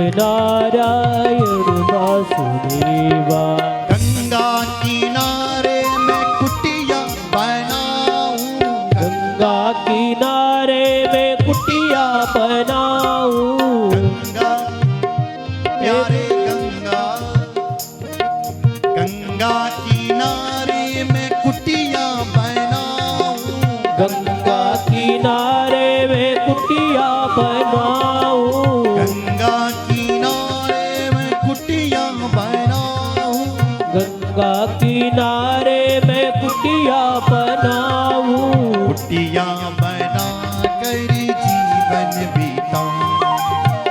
नारायण वासुदेवा। गंगा किनारे मैं कुटिया बनाऊं, गंगा किनारे में कुटिया बनाऊं। गंगा प्यारे गंगा, गंगा किनारे मैं कुटिया बनाऊं, गंगा किनारे में कुटिया बनाऊं। गंगा किनारे मैं कुटिया बनाऊं, गंगा किनारे में कुटिया बनाऊं। कुटिया बना कर जीवन बिताऊं,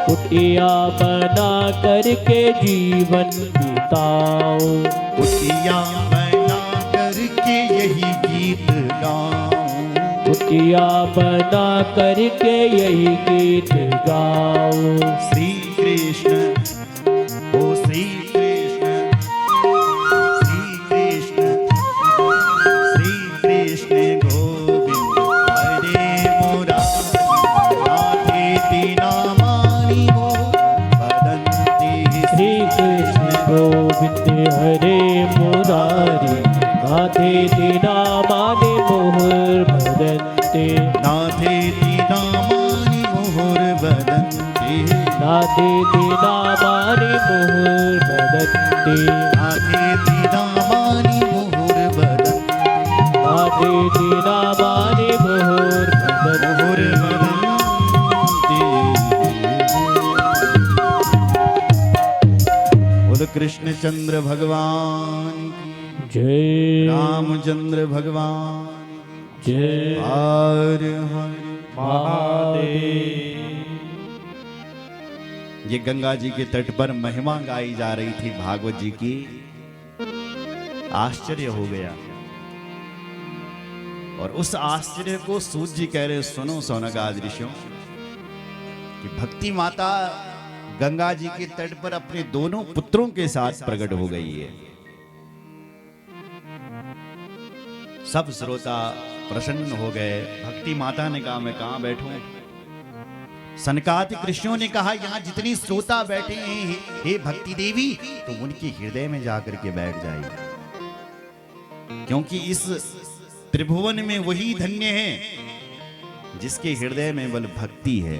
कुटिया बना करके जीवन बिताऊं। कुटिया बना करके यही गीत गाऊं, कुटिया बना करके यही गीत गाऊं। श्री कृष्ण ओ श्री कृष्ण, श्री कृष्ण, श्री कृष्ण गोविंद हरे मुरारी, राधे नामानि वो वदन्ति। श्री कृष्ण गोविंद हरे मुरारी, नाथेति नामानि मुहुर्भजन्ते। नाथेति नामानि मुहुर्वदन्ति, नाथेति नामानि मुहुर्भजन्ते। नाथेति नामानि मुहुर्वदन्ति, नाथेति नामानि मुहुर्भजन्ते। बोल कृष्णचंद्र भगवान की जय रामचंद्र भगवान जय हर हर महादेव। ये गंगा जी के तट पर महिमा गाई जा रही थी भागवत जी की। आश्चर्य हो गया और उस आश्चर्य को सूत जी कह रहे, सुनो सौनकादि ऋषियों कि भक्ति माता गंगा जी के तट पर अपने दोनों पुत्रों के साथ प्रकट हो गई है। सब श्रोता प्रसन्न हो गए। भक्ति माता ने कहा मैं कहां बैठूं? सनकादिक ऋषियों ने कहा यहां जितनी श्रोता बैठे हैं हे भक्ति देवी, तो उनके हृदय में जाकर के बैठ जाइए, क्योंकि इस त्रिभुवन में वही धन्य है जिसके हृदय में बल भक्ति है।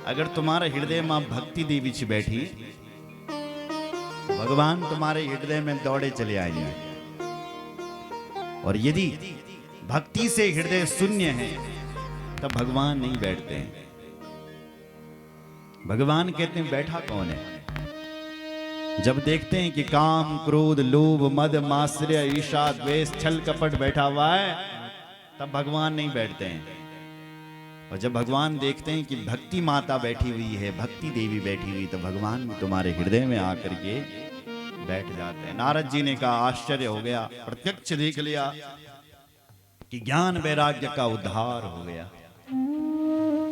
अगर तुम्हारे हृदय में भक्ति देवी छी बैठी, भगवान तुम्हारे हृदय में दौड़े चले आएंगे। और यदि भक्ति से हृदय शून्य है तब भगवान नहीं बैठते हैं। भगवान कहते हैं बैठा कौन है? जब देखते हैं कि काम क्रोध लोभ मद मात्सर्य ईर्ष्या द्वेष छल कपट बैठा हुआ है, तब भगवान नहीं बैठते हैं। और जब भगवान देखते हैं कि भक्ति माता बैठी हुई है, भक्ति देवी बैठी हुई, तो भगवान भी तुम्हारे हृदय में आकर के बैठ जाते हैं। नारद जी ने कहा आश्चर्य हो गया, प्रत्यक्ष देख लिया कि ज्ञान वैराग्य का उद्धार हो गया।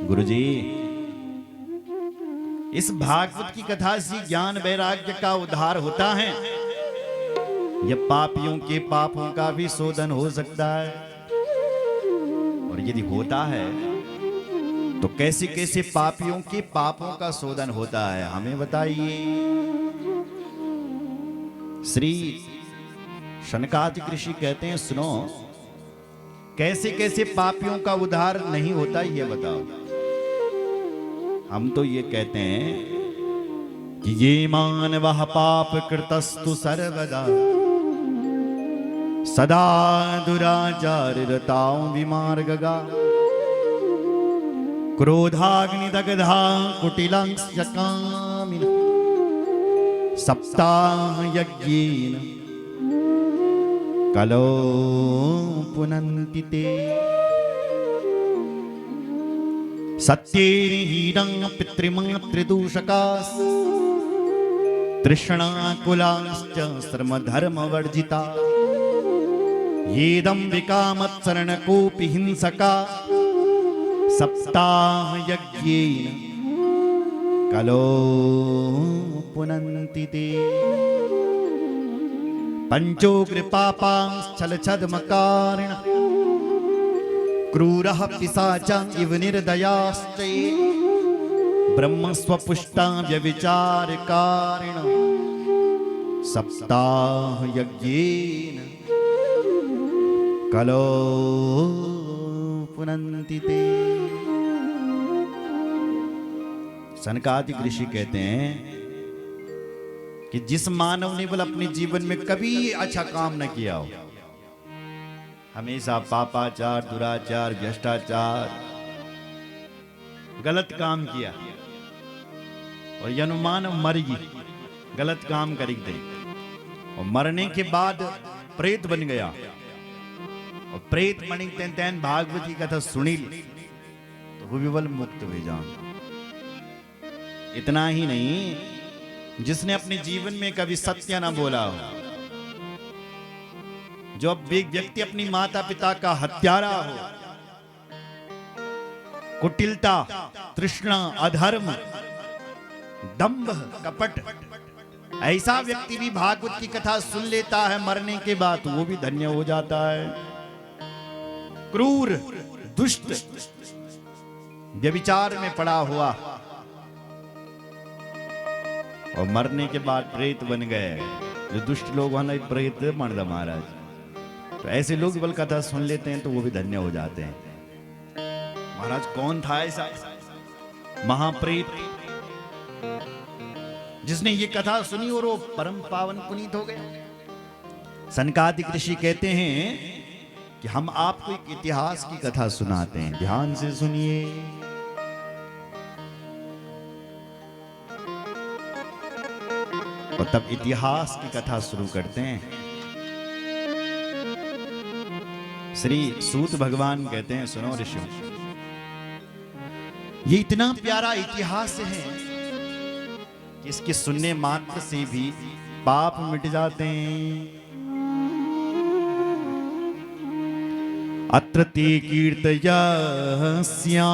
गुरुजी, इस भागवत की कथा से ज्ञान वैराग्य का उद्धार होता है या पापियों के पापों का भी शोधन हो सकता है? और यदि होता है तो कैसे कैसे पापियों के पापों का शोधन होता है, हमें बताइए। श्री शनकादिक ऋषि कहते हैं सुनो, कैसे कैसे पापियों का उद्धार नहीं होता ये बताओ। हम तो ये कहते हैं कि ये मानवः पाप कृतस्तु सर्वदा सदा दुराचार रताओ विमार्गगा क्रोधाग्निदग्धा कुटिलांश्च कामिनः सप्ताह यज्ञेन कलो पुनन्ति ते सत्येन हीनं पितृमातृदूषकास् तृष्णाकुलाश्च श्रमधर्मवर्जिता येदं विकामत्सरणकोऽपि हिंसका सप्ताह यज्ञेन कलो पुनन्ति ते पंचोग्र पापांश्चलछद्मकारिणः क्रूरः पिशाच इव निर्दयाश्च ब्रह्म स्वपुष्टा व्यभिचार कारिण सप्ताह यज्ञेन कलो पुनन्ति ते। सनकादिक ऋषि कहते हैं कि जिस मानव ने बोल अपने जीवन में कभी अच्छा काम न किया हो, हमेशा पापाचार, दुराचार, भ्रष्टाचार, गलत काम किया, और यनु मानव मरगी गलत काम करी दे, और मरने के बाद प्रेत बन गया, और प्रेत मणि तेन भागवत की कथा सुनी तो वो भी बल मुक्त हुए जान। इतना ही नहीं, जिसने अपने जीवन में कभी सत्य ना बोला हो, जो अब एक व्यक्ति अपनी माता पिता का हत्यारा हो, कुटिलता, तृष्णा, अधर्म, दंभ, कपट, ऐसा व्यक्ति भी भागवत की कथा सुन लेता है मरने के बाद, तो वो भी धन्य हो जाता है। क्रूर, दुष्ट, व्यभिचार में पड़ा हुआ और मरने के बाद प्रेत बन गए, जो दुष्ट लोग वाला प्रेत मर्द महाराज, तो ऐसे लोग बल कथा सुन लेते हैं तो वो भी धन्य हो जाते हैं। महाराज कौन था ऐसा महाप्रेत जिसने ये कथा सुनी और वो परम पावन पुनीत हो गया? सनकादिक ऋषि कहते हैं कि हम आपको एक इतिहास की कथा सुनाते हैं, ध्यान से सुनिए। और तब इतिहास की कथा शुरू करते हैं। श्री सूत भगवान कहते हैं, सुनो ऋषियों, ये इतना प्यारा इतिहास है कि इसके सुनने मात्र से भी पाप मिट जाते हैं। अत्र ते कीर्तयस्या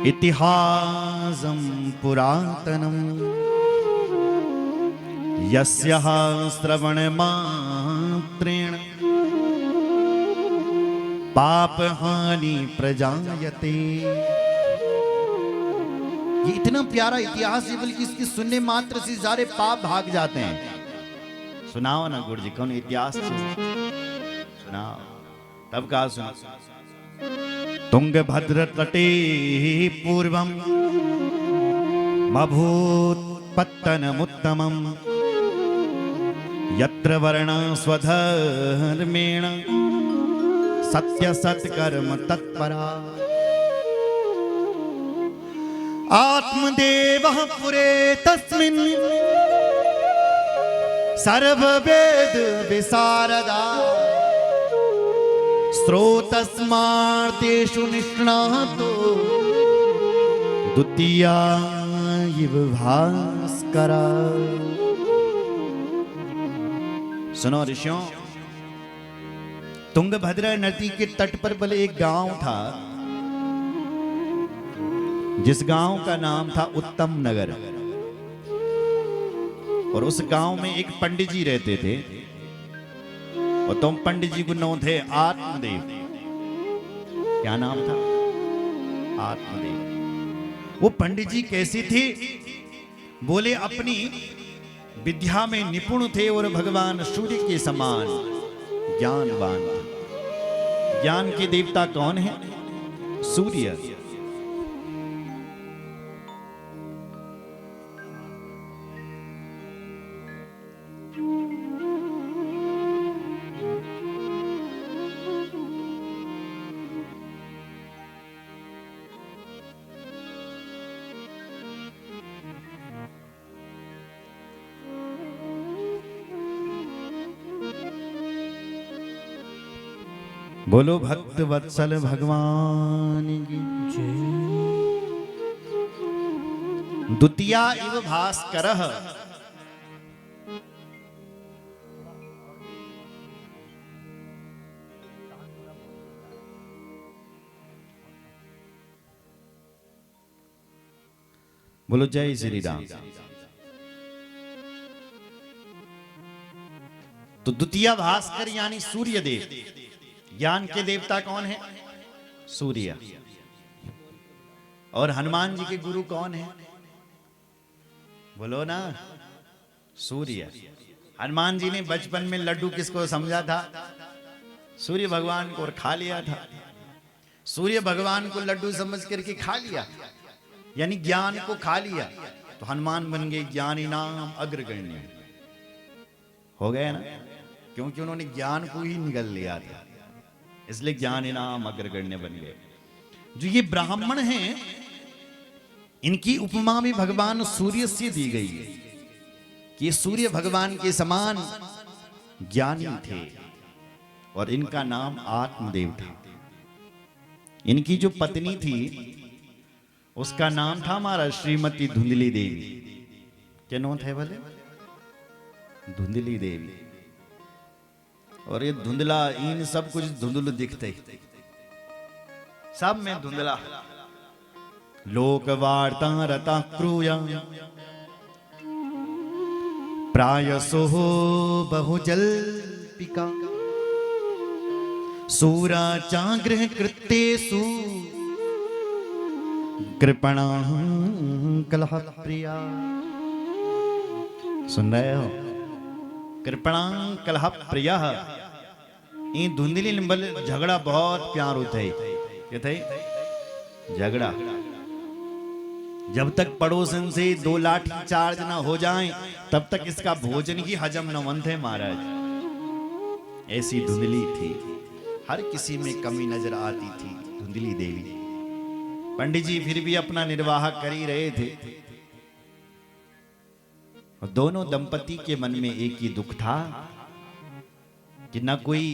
इतिहासं पुरातनम् यस्यः श्रवणमात्रेण पापहानि प्रजायते। ये इतना प्यारा इतिहास है, बल्कि इसकी सुनने मात्र से सारे पाप भाग जाते हैं। सुनाओ ना गुरु जी, कौन इतिहास सुनाओ। तब कहा सुना, तुंगभद्र तटे पूर्वम बभूत्पत्तनमुत्तमं यत्र वर्ण स्वधर्मेण सत्य सत्कर्म तत्परा आत्मदेवः पुरे तस्मिन् सर्ववेद विशारदा स्रोतस्मार्तेषु निष्णातो द्वितीया इव भास्करा। सुनो ऋषियों, तुंगभद्रा नदी के तट पर भले एक गांव था, जिस गांव का नाम था उत्तम नगर। और उस गांव में एक पंडित जी रहते थे, और तुम पंडित जी को नाम थे आत्मदेव। क्या नाम था? आत्मदेव। वो पंडित जी कैसे थे? बोले अपनी विद्या में निपुण थे और भगवान सूर्य के समान ज्ञानवान थे। ज्ञान के देवता कौन है? सूर्य। बोलो भक्त वत्सल भगवान की जय। द्वितीया इव भास्करः। बोलो जय श्री राम। तो द्वितीय भास्कर यानी सूर्य देव। ज्ञान के देवता कौन है? सूर्य। और हनुमान जी के गुरु कौन है? बोलो ना, सूर्य। हनुमान जी ने बचपन में लड्डू किसको समझा था? सूर्य भगवान को, और खा लिया था। सूर्य भगवान को लड्डू समझ करके खा लिया, यानी ज्ञान को खा लिया। तो हनुमान बन गए ज्ञानी नाम अग्रगण्य, हो गए ना, क्योंकि उन्होंने ज्ञान को ही निगल लिया था, इसलिए ज्ञानी नाम अग्रगण्य बन गए। जो ये ब्राह्मण हैं, इनकी उपमा भी भगवान सूर्य से दी गई है कि ये सूर्य भगवान के समान ज्ञानी थे, और इनका नाम आत्मदेव था। इनकी जो पत्नी थी उसका नाम था हमारा श्रीमती धुंधली देवी। क्या नाम थे बोले? धुंधली देवी। और ये धुंधला, इन सब कुछ धुंधलू दिखते, सब में धुंधला। लोक वार्ता रता क्रूया प्रायसो बहुजल्पिका सूरा चाग्रह कृत्येषु कृपणा कलह प्रिया। सुन रहे हो? कृपणा कलह प्रिया। ये धुंधली निम्बल झगड़ा बहुत प्यारो थे। क्या थे? झगड़ा। जब तक पड़ोसन से 2 लाठी चार्ज ना हो जाएं, तब तक इसका भोजन ही हजम न बनते महाराज। ऐसी धुंधली थी, हर किसी में कमी नजर आती थी धुंधली देवी। पंडित जी फिर भी अपना निर्वाह कर ही रहे थे। और दोनों दंपति के मन में एक ही दुख था कि न कोई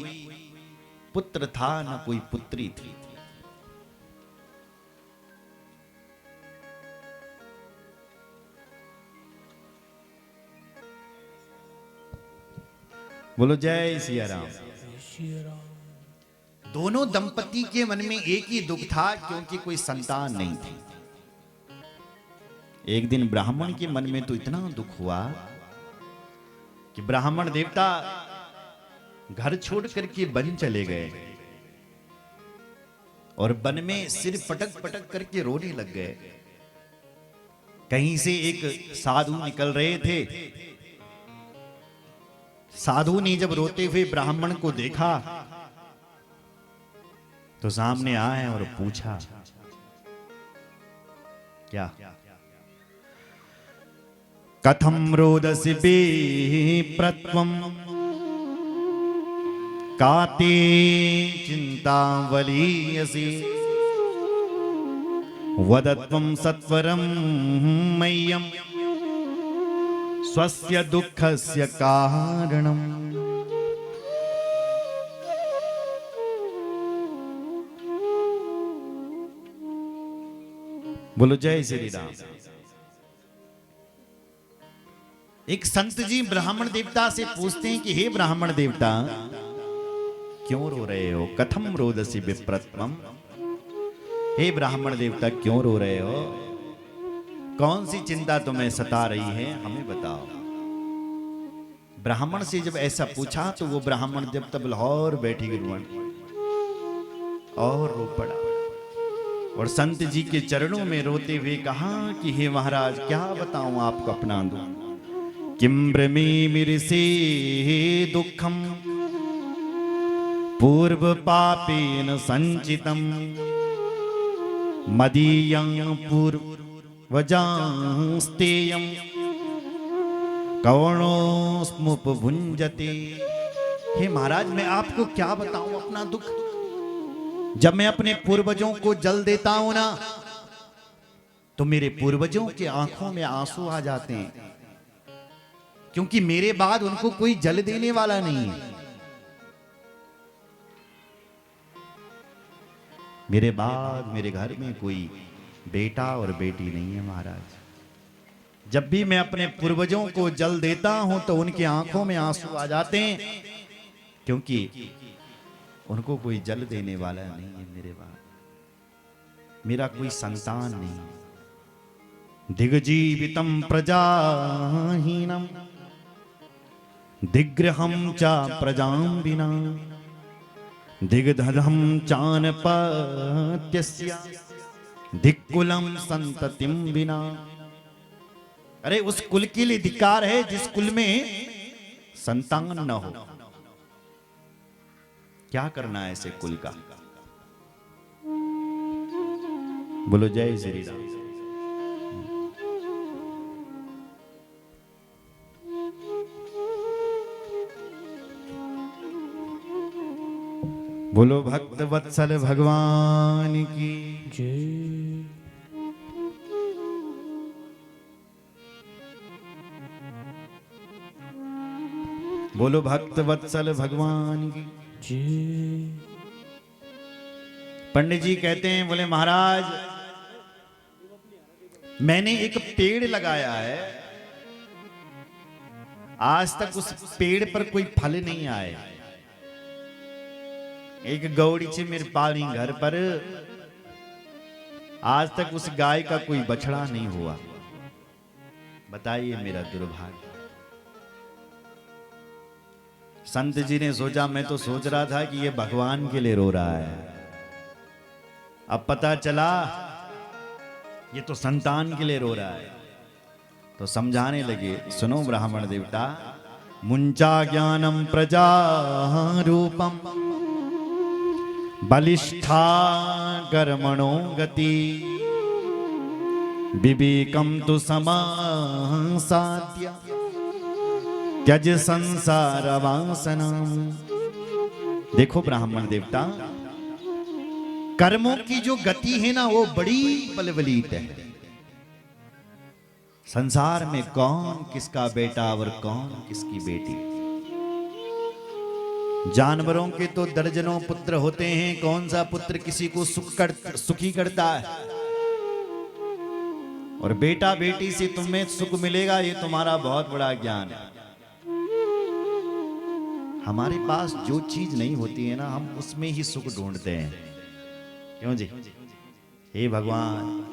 पुत्र था न कोई पुत्री थी। बोलो जय सिया राम। दोनों दंपति के मन में एक ही दुख था, क्योंकि कोई संतान नहीं थी। एक दिन ब्राह्मण के मन में तो इतना दुख हुआ कि ब्राह्मण देवता घर छोड़ करके वन चले गए, और वन में सिर पटक पटक करके रोने लग गए। कहीं से एक साधु निकल रहे थे। साधु ने जब रोते हुए ब्राह्मण को देखा तो सामने आए और पूछा, क्या? कथम रोदसी विप्रत्वम काते चिंतावलीयसी वदत्वं सत्वरं मह्यं स्वस्य दुःखस्य कारणम्। बोलो जय श्री राम। एक संत जी ब्राह्मण देवता से पूछते हैं कि हे ब्राह्मण देवता, क्यों रो रहे हो? कथम रोदसी विप्रत्वम। हे ब्राह्मण देवता क्यों रो रहे हो? कौन सी चिंता तुम्हें सता रही है, हमें बताओ। ब्राह्मण से जब ऐसा पूछा तो वो ब्राह्मण जब तब लाहौर बैठी गिरवन और रो पड़ा, और संत जी के चरणों में रोते हुए कहा कि हे महाराज, क्या बताऊं आपको अपना दुख। किम ब्रमे मिर्से दुखम पूर्व पापेन संचितम मदीयं पूर्वजांस्तेयं कौणोस्मुपभुंजते। हे महाराज, मैं आपको क्या बताऊं अपना दुख। जब मैं अपने पूर्वजों को जल देता हूं ना, तो मेरे पूर्वजों के आंखों में आंसू आ जाते हैं, क्योंकि मेरे बाद उनको कोई जल देने वाला नहीं है। मेरे बाद मेरे घर में कोई बेटा और बेटी नहीं है महाराज। जब भी मैं अपने पूर्वजों को जल देता हूं तो उनकी आंखों में आंसू आ जाते हैं, क्योंकि उनको कोई जल देने वाला नहीं है मेरे बाद। मेरा कोई संतान नहीं। दिग्जीवितम प्रजाहीनम दिग्रहम चा प्रजां विना दिग्धधम चानपत्यस्य धिक्कुलम संततिम बिना। अरे उस कुल के लिए धिक्कार है जिस कुल में संतान न हो। क्या करना है ऐसे कुल का? बोलो जय श्री राम। बोलो भक्त वत्सल भगवान की जय। बोलो भक्त वत्सल भगवान की जय। पंडित जी कहते हैं, बोले महाराज मैंने एक पेड़ लगाया है, आज तक उस पेड़ पर कोई फल नहीं आए। एक गौड़ी से मेरे पानी घर पर आज तक उस गाय का कोई बछड़ा नहीं हुआ। बताइए मेरा दुर्भाग्य। संत जी ने सोचा, मैं तो सोच रहा था कि ये भगवान के लिए रो रहा है, अब पता चला ये तो संतान के लिए रो रहा है। तो समझाने लगे, सुनो ब्राह्मण देवता, मुंचा ज्ञानम प्रजा रूपम बलिष्ठा कर्मणो गति विवेकम तु समासाद्य त्यज संसार वासना। देखो ब्राह्मण देवता, कर्मों की जो गति है ना वो बड़ी बलवलीत है। संसार में कौन किसका बेटा और कौन किसकी बेटी। जानवरों के तो दर्जनों पुत्र होते हैं, कौन सा पुत्र किसी को सुखी करता है। और बेटा बेटी से तुम्हें सुख मिलेगा ये तुम्हारा बहुत बड़ा ज्ञान है। हमारे पास जो चीज नहीं होती है ना, हम उसमें ही सुख ढूंढते हैं। क्यों जी? हे भगवान,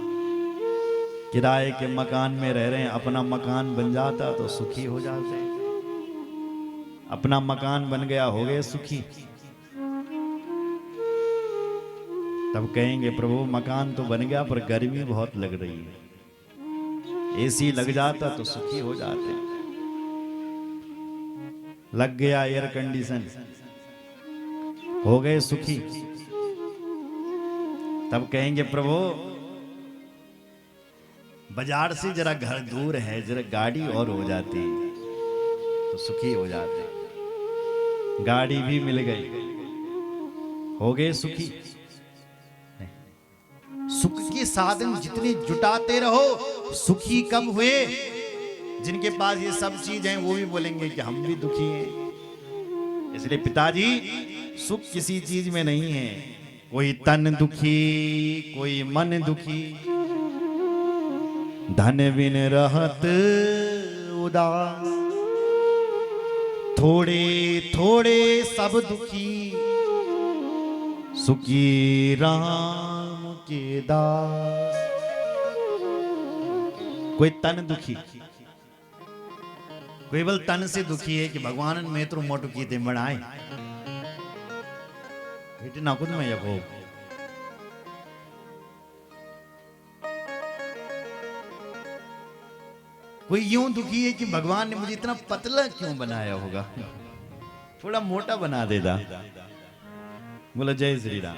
किराए के मकान में रह रहे हैं, अपना मकान बन जाता तो सुखी हो जाते हैं। अपना मकान बन गया, हो गए सुखी। तब कहेंगे प्रभु मकान तो बन गया पर गर्मी बहुत लग रही है, एसी लग जाता तो सुखी हो जाते। लग गया एयर कंडीशन, हो गए सुखी। तब कहेंगे प्रभु बाजार से जरा घर दूर है, जरा गाड़ी और हो जाती तो सुखी हो जाते। गाड़ी भी मिल गई, हो गए सुखी। सुख के साधन जितने जुटाते रहो सुखी कब हुए? जिनके पास ये सब चीज है वो भी बोलेंगे कि हम भी दुखी हैं। इसलिए पिताजी सुख किसी चीज में नहीं है। कोई तन दुखी, कोई मन दुखी, धन बिन रहत उदास, थोड़े थोड़े सब दुखी, सुखी राम के दास। कोई तन दुखी, केवल तन से दुखी है कि भगवान में तो मोटू की थे बनाए ना खुद में यको। कोई यूं दुखी है कि भगवान ने मुझे इतना पतला क्यों बनाया होगा, थोड़ा मोटा बना देता। बोलो जय श्री राम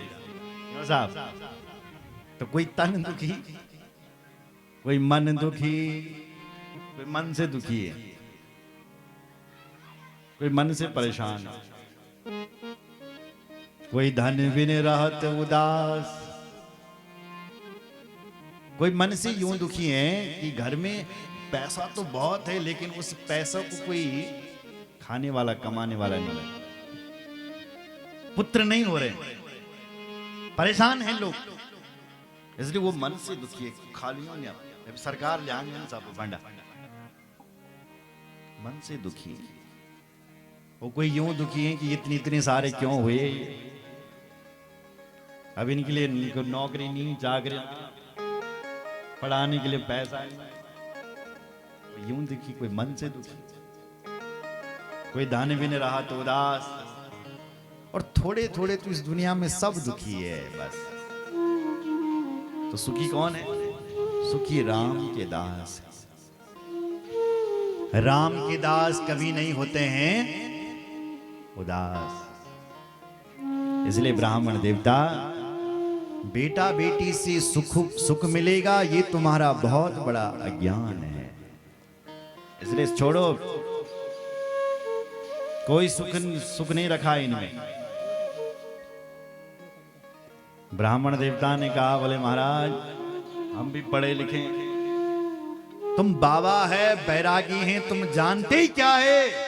साहब। तो कोई तन दुखी, कोई मन दुखी, कोई मन से दुखी है, कोई मन से परेशान है, कोई धन बिन रहत उदास। कोई मन से यूं दुखी है कि घर में पैसा तो बहुत है लेकिन उस पैसा को कोई खाने वाला कमाने वाला नहीं है। पुत्र नहीं हो रहे, परेशान हैं लोग, इसलिए वो मन से दुखी है। खाली सरकार ले आएंगे सब फंडा, मन से दुखी है। वो कोई यूं दुखी है कि इतने इतने सारे क्यों हुए, अब इनके लिए नौकरी नहीं, चाकरी, पढ़ाने के लिए पैसा नहीं। यूं दुखी, कोई मन से दुखी, कोई दाने भी नहीं रहा तो उदास। और थोड़े थोड़े तो इस दुनिया में सब दुखी है बस। तो सुखी कौन है? सुखी राम के दास। राम के दास कभी नहीं होते हैं उदास। इसलिए ब्राह्मण देवता, बेटा बेटी से सुख मिलेगा, ये तुम्हारा बहुत बड़ा अज्ञान है। इसलिए छोड़ो, कोई सुख नहीं रखा इनमें। ब्राह्मण देवता ने कहा, बोले महाराज हम भी पढ़े लिखे, तुम बाबा है, बैरागी हैं, तुम जानते ही क्या है